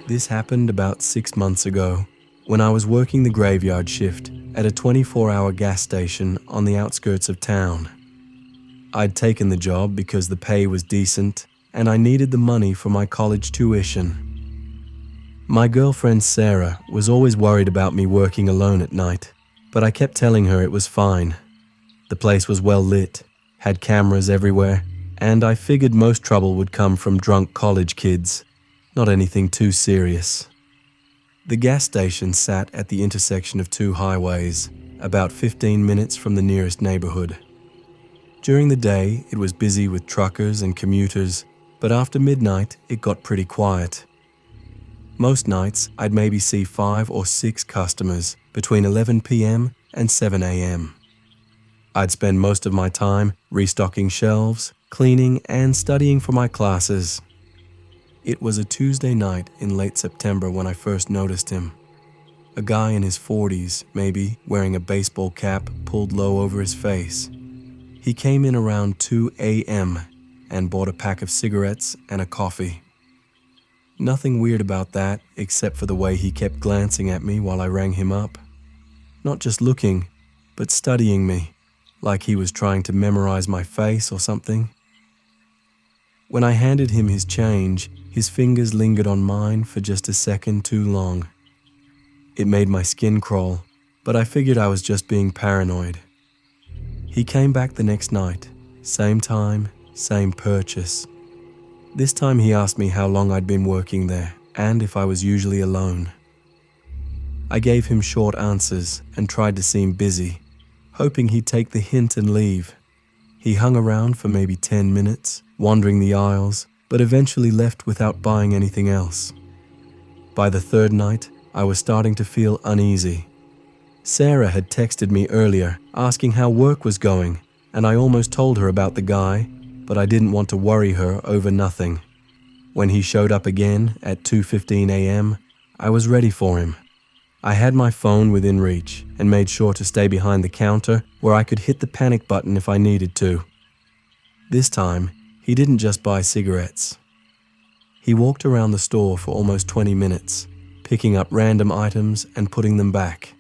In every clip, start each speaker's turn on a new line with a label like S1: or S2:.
S1: This happened about 6 months ago when I was working the graveyard shift at a 24-hour gas station on the outskirts of town. I'd taken the job because the pay was decent and I needed the money for my college tuition. My girlfriend Sarah was always worried about me working alone at night, but I kept telling her it was fine. The place was well lit, had cameras everywhere, and I figured most trouble would come from drunk college kids, not anything too serious. The gas station sat at the intersection of two highways, about 15 minutes from the nearest neighborhood. During the day, it was busy with truckers and commuters, but after midnight, it got pretty quiet. Most nights, I'd maybe see 5 or 6 customers between 11 p.m. and 7 a.m. I'd spend most of my time restocking shelves, cleaning, and studying for my classes. It was a Tuesday night in late September when I first noticed him. A guy in his 40s, maybe, wearing a baseball cap pulled low over his face. He came in around 2 a.m. and bought a pack of cigarettes and a coffee. Nothing weird about that, except for the way he kept glancing at me while I rang him up. Not just looking, but studying me, like he was trying to memorize my face or something. When I handed him his change, his fingers lingered on mine for just a second too long. It made my skin crawl, but I figured I was just being paranoid. He came back the next night, same time, same purchase. This time he asked me how long I'd been working there and if I was usually alone. I gave him short answers and tried to seem busy, hoping he'd take the hint and leave. He hung around for maybe 10 minutes, wandering the aisles, but eventually left without buying anything else. By the third night, I was starting to feel uneasy. Sarah had texted me earlier asking how work was going, and I almost told her about the guy, but I didn't want to worry her over nothing. When he showed up again at 2:15 a.m., I was ready for him. I had my phone within reach and made sure to stay behind the counter where I could hit the panic button if I needed to. This time, he didn't just buy cigarettes. He walked around the store for almost 20 minutes, picking up random items and putting them back.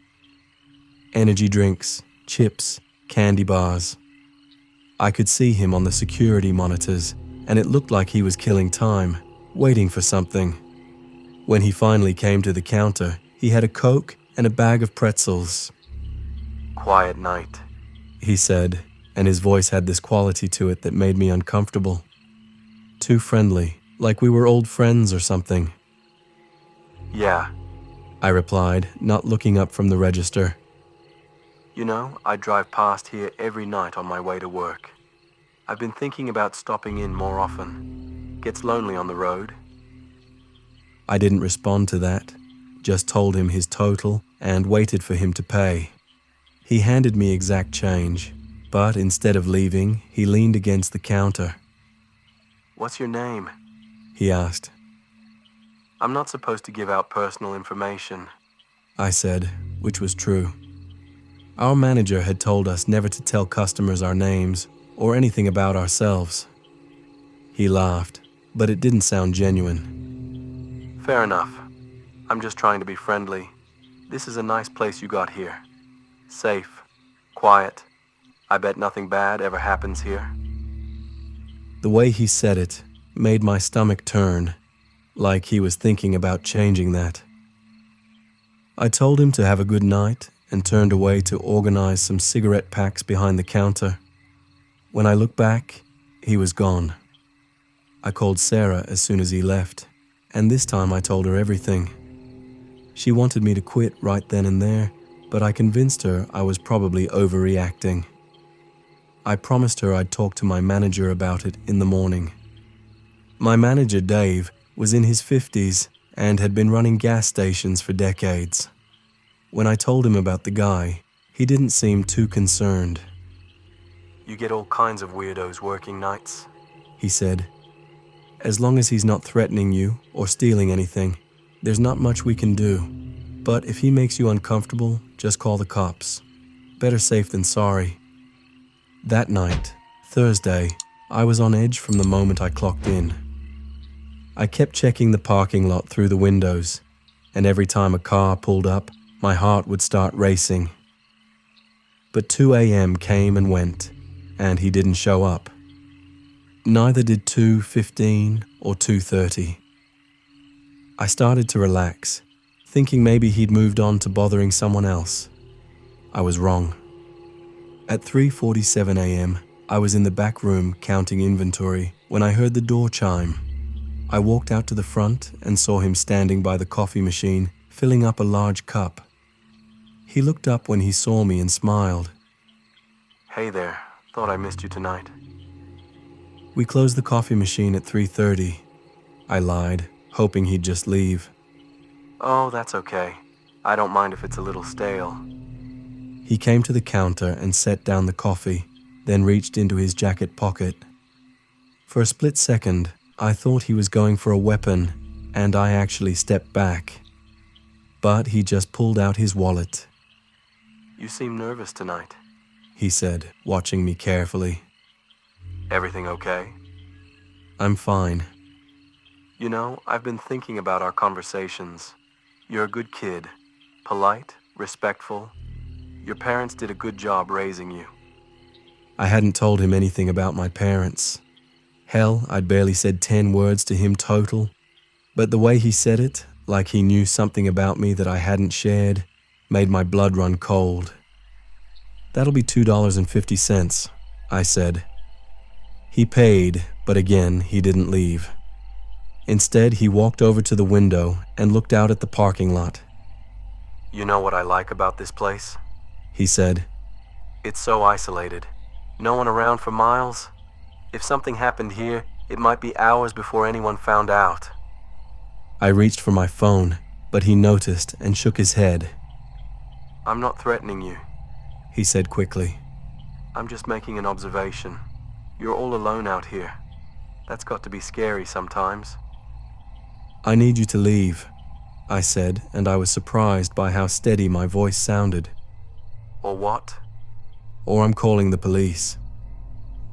S1: Energy drinks, chips, candy bars. I could see him on the security monitors, and it looked like he was killing time, waiting for something. When he finally came to the counter, he had a Coke and a bag of pretzels. "Quiet night," he said, and his voice had this quality to it that made me uncomfortable. Too friendly, like we were old friends or something. "Yeah," I replied, not looking up from the register. "You know, I drive past here every night on my way to work. I've been thinking about stopping in more often. Gets lonely on the road." I didn't respond to that, just told him his total and waited for him to pay. He handed me exact change, but instead of leaving, he leaned against the counter. "What's your name?" he asked. "I'm not supposed to give out personal information," I said, which was true. Our manager had told us never to tell customers our names or anything about ourselves. He laughed, but it didn't sound genuine. "Fair enough. I'm just trying to be friendly. This is a nice place you got here. Safe, quiet. I bet nothing bad ever happens here." The way he said it made my stomach turn, like he was thinking about changing that. I told him to have a good night and turned away to organize some cigarette packs behind the counter. When I looked back, he was gone. I called Sarah as soon as he left, and this time I told her everything. She wanted me to quit right then and there, but I convinced her I was probably overreacting. I promised her I'd talk to my manager about it in the morning. My manager, Dave, was in his 50s and had been running gas stations for decades. When I told him about the guy, he didn't seem too concerned. "You get all kinds of weirdos working nights," he said. "As long as he's not threatening you or stealing anything, there's not much we can do. But if he makes you uncomfortable, just call the cops. Better safe than sorry." That night, Thursday, I was on edge from the moment I clocked in. I kept checking the parking lot through the windows, and every time a car pulled up, my heart would start racing. But 2 a.m. came and went, and he didn't show up. Neither did 2:15 or 2:30. I started to relax, thinking maybe he'd moved on to bothering someone else. I was wrong. At 3:47 a.m., I was in the back room counting inventory when I heard the door chime. I walked out to the front and saw him standing by the coffee machine, filling up a large cup. He looked up when he saw me and smiled. "Hey there, thought I missed you tonight." "We closed the coffee machine at 3:30. I lied, hoping he'd just leave. "Oh, that's okay. I don't mind if it's a little stale." He came to the counter and set down the coffee, then reached into his jacket pocket. For a split second, I thought he was going for a weapon, and I actually stepped back. But he just pulled out his wallet. "You seem nervous tonight," he said, watching me carefully. "Everything okay?" "I'm fine." "You know, I've been thinking about our conversations. You're a good kid, polite, respectful. Your parents did a good job raising you." I hadn't told him anything about my parents. Hell, I'd barely said 10 words to him total. But the way he said it, like he knew something about me that I hadn't shared, made my blood run cold. "That'll be $2.50, I said. He paid, but again, he didn't leave. Instead, he walked over to the window and looked out at the parking lot. "You know what I like about this place?" he said. "It's so isolated. No one around for miles. If something happened here, it might be hours before anyone found out." I reached for my phone, but he noticed and shook his head. "I'm not threatening you," he said quickly. "I'm just making an observation. You're all alone out here. That's got to be scary sometimes." "I need you to leave," I said, and I was surprised by how steady my voice sounded. "Or what?" "Or I'm calling the police."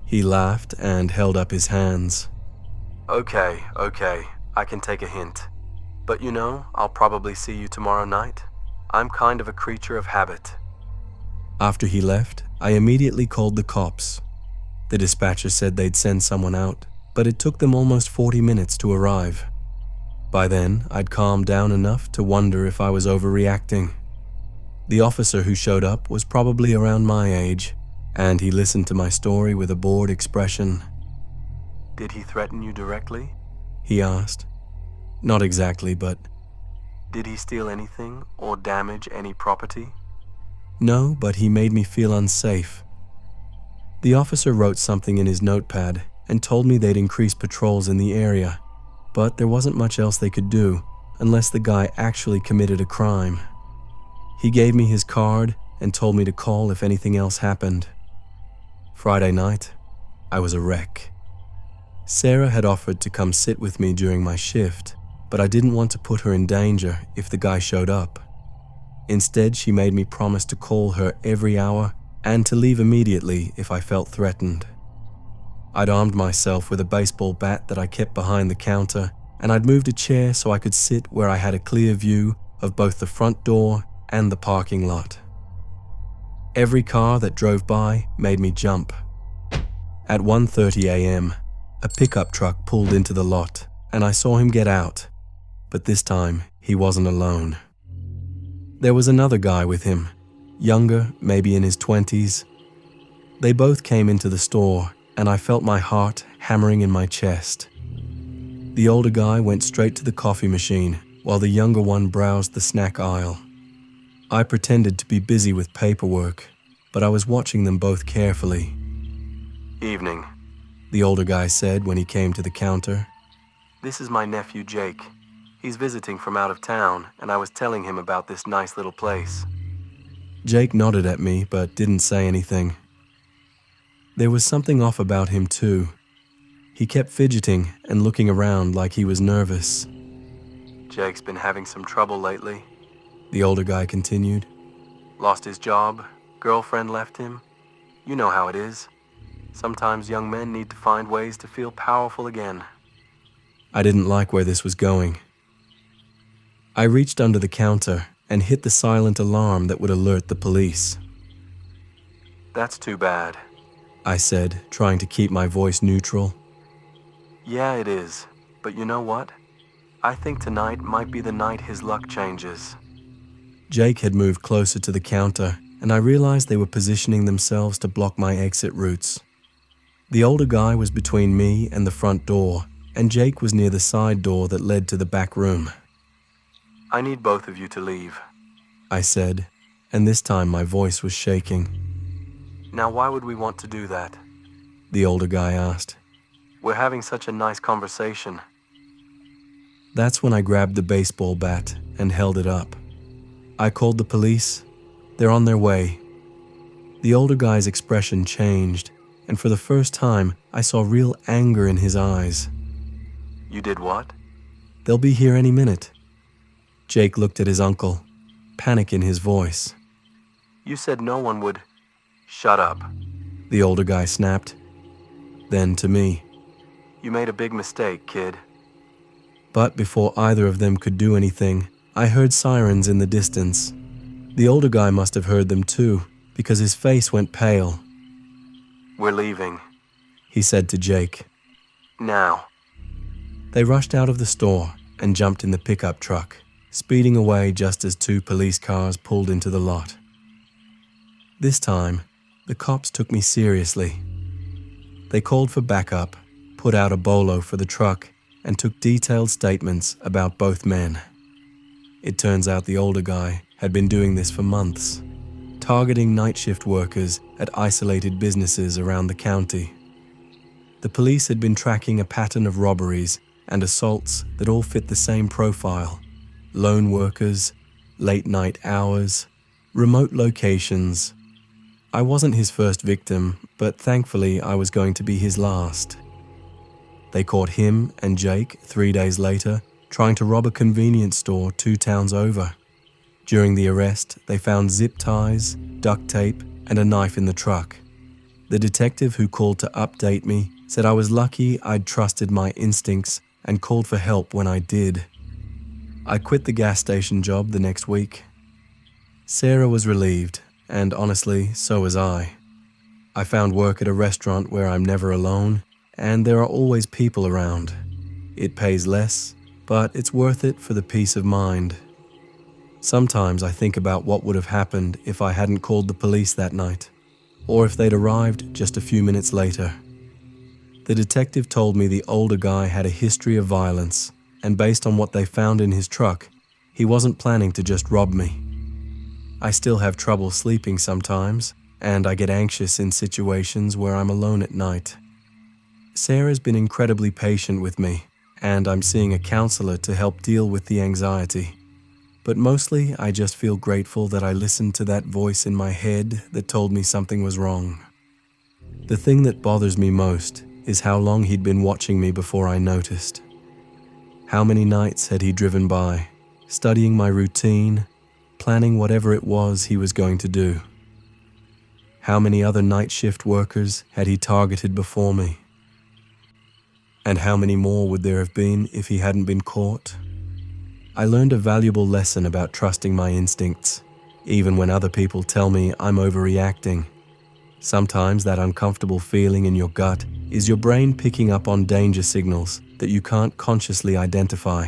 S1: He laughed and held up his hands. Okay, I can take a hint. But you know, I'll probably see you tomorrow night. I'm kind of a creature of habit." After he left, I immediately called the cops. The dispatcher said they'd send someone out, but it took them almost 40 minutes to arrive. By then, I'd calmed down enough to wonder if I was overreacting. The officer who showed up was probably around my age, and he listened to my story with a bored expression. "Did he threaten you directly?" he asked. "Not exactly, but..." "Did he steal anything or damage any property?" "No, but he made me feel unsafe." The officer wrote something in his notepad and told me they'd increase patrols in the area, but there wasn't much else they could do unless the guy actually committed a crime. He gave me his card and told me to call if anything else happened. Friday night, I was a wreck. Sarah had offered to come sit with me during my shift, but I didn't want to put her in danger if the guy showed up. Instead, she made me promise to call her every hour and to leave immediately if I felt threatened. I'd armed myself with a baseball bat that I kept behind the counter, and I'd moved a chair so I could sit where I had a clear view of both the front door and the parking lot. Every car that drove by made me jump. At 1:30 a.m., a pickup truck pulled into the lot, and I saw him get out, but this time he wasn't alone. There was another guy with him, younger, maybe in his 20s. They both came into the store, and I felt my heart hammering in my chest. The older guy went straight to the coffee machine, while the younger one browsed the snack aisle. I pretended to be busy with paperwork, but I was watching them both carefully. "Evening," the older guy said when he came to the counter. "This is my nephew Jake. He's visiting from out of town, and I was telling him about this nice little place." Jake nodded at me, but didn't say anything. There was something off about him too. He kept fidgeting and looking around like he was nervous. "Jake's been having some trouble lately," the older guy continued. "Lost his job, girlfriend left him. You know how it is. Sometimes young men need to find ways to feel powerful again." I didn't like where this was going. I reached under the counter and hit the silent alarm that would alert the police. "That's too bad," I said, trying to keep my voice neutral. "Yeah, it is. But you know what? I think tonight might be the night his luck changes." Jake had moved closer to the counter, and I realized they were positioning themselves to block my exit routes. The older guy was between me and the front door, and Jake was near the side door that led to the back room. "I need both of you to leave," I said, and this time my voice was shaking. "Now, why would we want to do that?" the older guy asked. "We're having such a nice conversation." That's when I grabbed the baseball bat and held it up. I called the police. They're on their way. The older guy's expression changed, and for the first time, I saw real anger in his eyes. "You did what?" "They'll be here any minute." Jake looked at his uncle, panic in his voice. "You said no one would—" "Shut up," the older guy snapped. Then to me, "You made a big mistake, kid." But before either of them could do anything, I heard sirens in the distance. The older guy must have heard them too, because his face went pale. "We're leaving," he said to Jake. "Now." They rushed out of the store and jumped in the pickup truck, speeding away just as 2 police cars pulled into the lot. This time, the cops took me seriously. They called for backup, put out a bolo for the truck, and took detailed statements about both men. It turns out the older guy had been doing this for months, targeting night shift workers at isolated businesses around the county. The police had been tracking a pattern of robberies and assaults that all fit the same profile: lone workers, late night hours, remote locations. I wasn't his first victim, but thankfully I was going to be his last. They caught him and Jake 3 days later trying to rob a convenience store 2 towns over. During the arrest, they found zip ties, duct tape, and a knife in the truck. The detective who called to update me said I was lucky I'd trusted my instincts and called for help when I did. I quit the gas station job the next week. Sarah was relieved, and honestly, so was I. I found work at a restaurant where I'm never alone, and there are always people around. It pays less, but it's worth it for the peace of mind. Sometimes I think about what would have happened if I hadn't called the police that night, or if they'd arrived just a few minutes later. The detective told me the older guy had a history of violence, and based on what they found in his truck, he wasn't planning to just rob me. I still have trouble sleeping sometimes, and I get anxious in situations where I'm alone at night. Sarah's been incredibly patient with me, and I'm seeing a counselor to help deal with the anxiety. But mostly, I just feel grateful that I listened to that voice in my head that told me something was wrong. The thing that bothers me most is how long he'd been watching me before I noticed. How many nights had he driven by, studying my routine, planning whatever it was he was going to do? How many other night shift workers had he targeted before me? And how many more would there have been if he hadn't been caught? I learned a valuable lesson about trusting my instincts, even when other people tell me I'm overreacting. Sometimes that uncomfortable feeling in your gut is your brain picking up on danger signals that you can't consciously identify.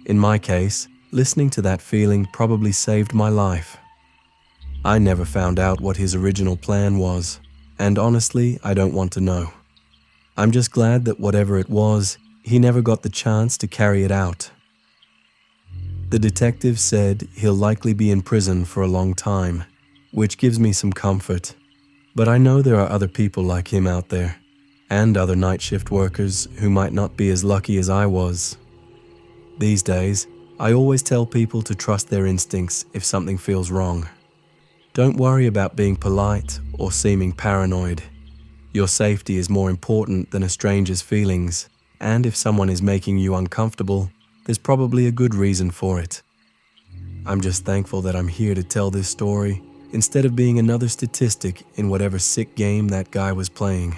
S1: In my case, listening to that feeling probably saved my life. I never found out what his original plan was, and honestly, I don't want to know. I'm just glad that whatever it was, he never got the chance to carry it out. The detective said he'll likely be in prison for a long time, which gives me some comfort. But I know there are other people like him out there, and other night shift workers who might not be as lucky as I was. These days, I always tell people to trust their instincts if something feels wrong. Don't worry about being polite or seeming paranoid. Your safety is more important than a stranger's feelings, and if someone is making you uncomfortable, there's probably a good reason for it. I'm just thankful that I'm here to tell this story instead of being another statistic in whatever sick game that guy was playing.